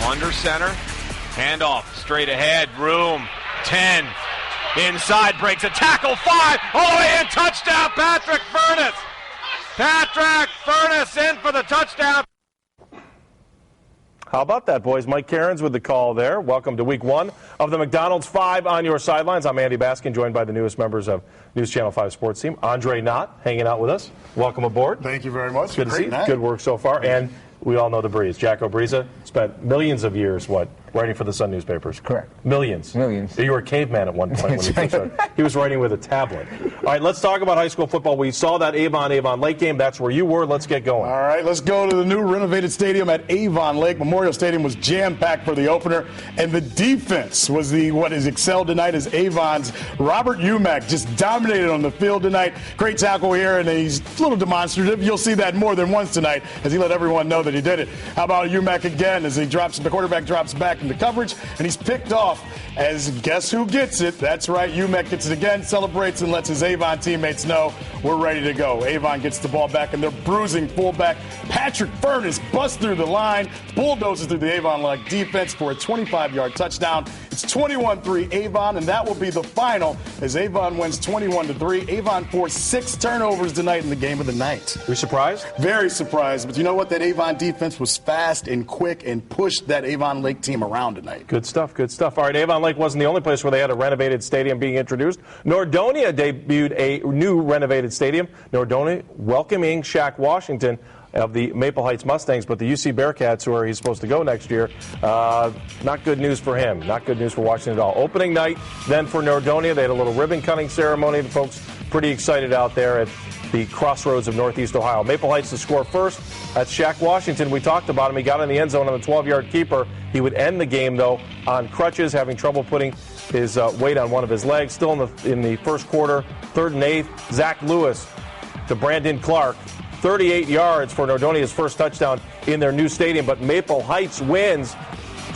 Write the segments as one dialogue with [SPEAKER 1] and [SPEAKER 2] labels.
[SPEAKER 1] Under center. Handoff. Straight ahead. Room. 10. Inside. Breaks a tackle. 5. All the way in. Touchdown. Patrick Furness. Patrick Furness in for the touchdown.
[SPEAKER 2] How about that, boys? Mike Cairns with the call there. Welcome to week 1 of the McDonald's 5 on your sidelines. I'm Andy Baskin, joined by the newest members of News Channel 5 sports team. Andre Knott hanging out with us. Welcome aboard.
[SPEAKER 3] Thank you very much.
[SPEAKER 2] Good to see you. Good work so far. And we all know the Breeze. Jacko Breeza spent millions of years, writing for the Sun newspapers.
[SPEAKER 4] Correct.
[SPEAKER 2] Millions.
[SPEAKER 4] You
[SPEAKER 2] were a caveman at one point when you first started. He was writing with a tablet. All right, let's talk about high school football. We saw that Avon Lake game. That's where you were. Let's get going.
[SPEAKER 3] All right, let's go to the new renovated stadium at Avon Lake. Memorial Stadium was jam-packed for the opener, and the defense was what is excelled tonight as Avon's Robert Umack just dominated on the field tonight. Great tackle here, and he's a little demonstrative. You'll see that more than once tonight as he let everyone know that he did it. How about Umack again as the quarterback drops back into coverage, and he's picked off as guess who gets it? That's right, Umack gets it again, celebrates, and lets his Avon teammates know we're ready to go. Avon gets the ball back, and they're bruising fullback Patrick Furness busts through the line, bulldozes through the Avon-like defense for a 25-yard touchdown. It's 21-3 Avon, and that will be the final as Avon wins 21-3. Avon forced 6 turnovers tonight in the game of the night.
[SPEAKER 2] Were you surprised?
[SPEAKER 3] Very surprised, but you know what? That Avon defense was fast and quick and pushed that Avon Lake team around tonight.
[SPEAKER 2] Good stuff, good stuff. All right, Avon Lake wasn't the only place where they had a renovated stadium being introduced. Nordonia debuted a new renovated stadium. Nordonia welcoming Shaq Washington of the Maple Heights Mustangs, but the UC Bearcats, where he's supposed to go next year, not good news for him. Not good news for Washington at all. Opening night, then for Nordonia, they had a little ribbon-cutting ceremony. The folks pretty excited out there at the crossroads of Northeast Ohio. Maple Heights to score first. That's Shaq Washington. We talked about him. He got in the end zone on the 12-yard keeper. He would end the game, though, on crutches, having trouble putting his weight on one of his legs. Still in the first quarter, 3rd and 8. Zach Lewis to Brandon Clark. 38 yards for Nordonia's first touchdown in their new stadium, but Maple Heights wins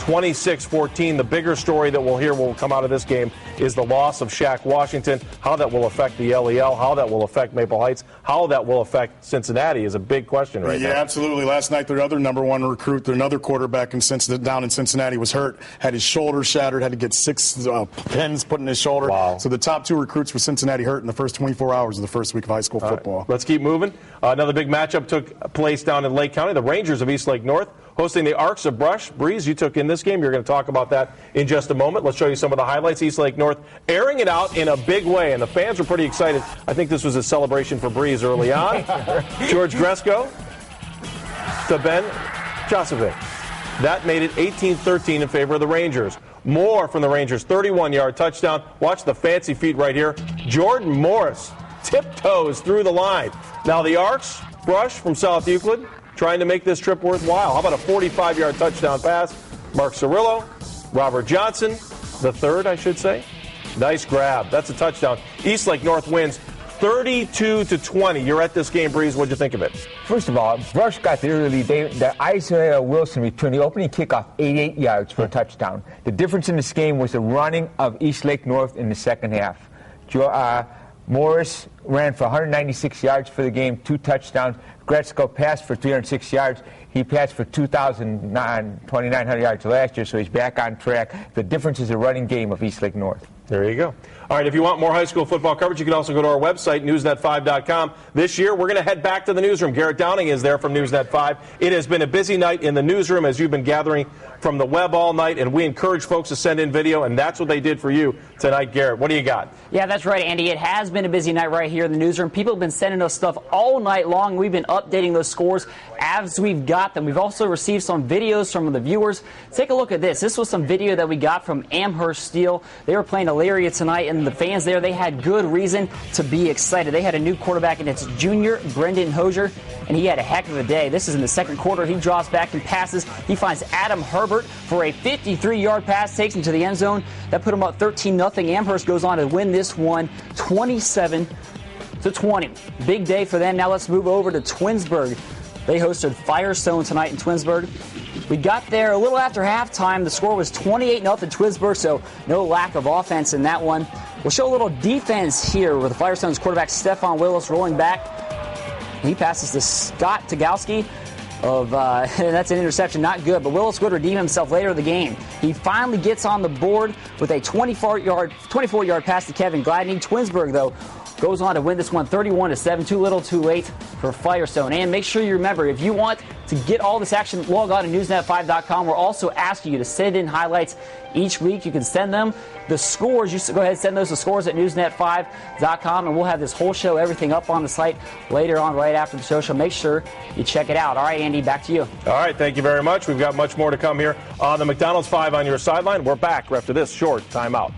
[SPEAKER 2] 26-14. The bigger story that we'll hear will come out of this game is the loss of Shaq Washington. How that will affect the LEL, how that will affect Maple Heights, how that will affect Cincinnati is a big question right now.
[SPEAKER 3] Yeah, absolutely. Last night, their other number 1 recruit, their another quarterback down in Cincinnati was hurt, had his shoulder shattered, had to get 6 pins put in his shoulder.
[SPEAKER 2] Wow.
[SPEAKER 3] So the top 2 recruits for Cincinnati hurt in the first 24 hours of the first week of high school football.
[SPEAKER 2] Right, let's keep moving. Another big matchup took place down in Lake County. The Rangers of East Lake North hosting the Arcs of Brush. Breeze, you took in this game. You're going to talk about that in just a moment. Let's show you some of the highlights. East Lake North airing it out in a big way, and the fans were pretty excited. I think this was a celebration for Breeze early on. George Gresko to Ben Josevic. That made it 18-13 in favor of the Rangers. More from the Rangers, 31-yard touchdown. Watch the fancy feet right here. Jordan Morris tiptoes through the line. Now the Arcs, Brush from South Euclid, trying to make this trip worthwhile. How about a 45-yard touchdown pass? Mark Cirillo, Robert Johnson, the third, I should say. Nice grab. That's a touchdown. East Lake North wins 32-20. You're at this game, Breeze. What'd you think of it?
[SPEAKER 4] First of all, Brush got the early. The Isaiah Wilson returned the opening kickoff 88 yards for a touchdown. The difference in this game was the running of East Lake North in the second half. Morris ran for 196 yards for the game, 2 touchdowns. Gretzko passed for 306 yards. He passed for 2,900 yards last year, so he's back on track. The difference is the running game of East Lake North.
[SPEAKER 2] There you go. All right, if you want more high school football coverage, you can also go to our website, newsnet5.com. This year, we're going to head back to the newsroom. Garrett Downing is there from Newsnet 5. It has been a busy night in the newsroom as you've been gathering from the web all night, and we encourage folks to send in video, and that's what they did for you tonight. Garrett, what do you got?
[SPEAKER 5] Yeah, that's right, Andy. It has been a busy night right here in the newsroom. People have been sending us stuff all night long. We've been updating those scores as we've got them. We've also received some videos from the viewers. Take a look at this. This was some video that we got from Amherst Steel. They were playing Elyria tonight, and the fans there, they had good reason to be excited. They had a new quarterback, and it's junior Brendan Hosier, and he had a heck of a day. This is in the second quarter. He drops back and passes. He finds Adam Herbert for a 53-yard pass, takes him to the end zone. That put him up 13-0. Amherst goes on to win this one 27-20. Big day for them. Now let's move over to Twinsburg. They hosted Firestone tonight in Twinsburg. We got there a little after halftime. The score was 28-0 Twinsburg, so no lack of offense in that one. We'll show a little defense here with the Firestone's quarterback Stephon Willis rolling back. He passes to Scott Tagalski. and that's an interception, not good. But Willis would redeem himself later in the game. He finally gets on the board with a 24-yard pass to Kevin Gladney. Twinsburg, though, goes on to win this one 31-7. Too little, too late for Firestone. And make sure you remember, if you want to get all this action, log on to newsnet5.com. We're also asking you to send in highlights each week. You can send them the scores. You go ahead and send those the scores at newsnet5.com, and we'll have this whole show, everything up on the site later on, right after the show. So make sure you check it out. All right, Andy, back to you.
[SPEAKER 2] All right, thank you very much. We've got much more to come here on the McDonald's 5 on your sideline. We're back after this short timeout.